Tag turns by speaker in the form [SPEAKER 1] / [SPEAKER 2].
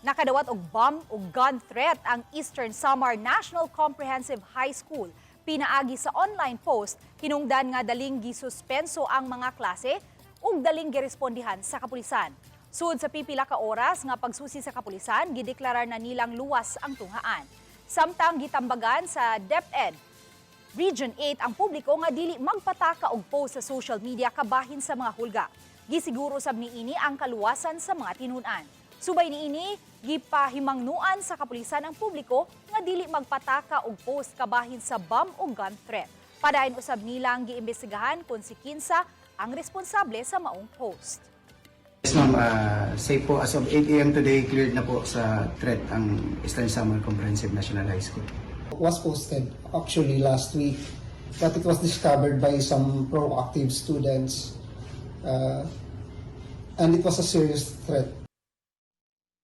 [SPEAKER 1] Nakadawat og bomb o gun threat ang Eastern Samar National Comprehensive High School. Pinaagi sa online post, hinungdan nga daling gisuspenso ang mga klase ug daling girespondihan sa kapulisan. Sud sa pipila ka oras nga pagsusi sa kapulisan, gideklarar na nilang luwas ang tunghaan. Samtang gitambagan sa DepEd Region 8 ang publiko nga dili magpataka og post sa social media kabahin sa mga hulga. Gisiguro sab niini ang kaluwasan sa mga tinunan. Subay niini, gipahimangnuan sa kapulisan ang publiko nga dili magpataka og post kabahin sa bomb o gun threat. Padayon usab nilang giimbestigahan kung si kinsa ang responsable sa maong post.
[SPEAKER 2] Yes ma'am, safe po as of 8 AM today, cleared na po sa threat ang Eastern Samar Comprehensive National High School.
[SPEAKER 3] Was posted actually last week, but it was discovered by some proactive students and it was a serious threat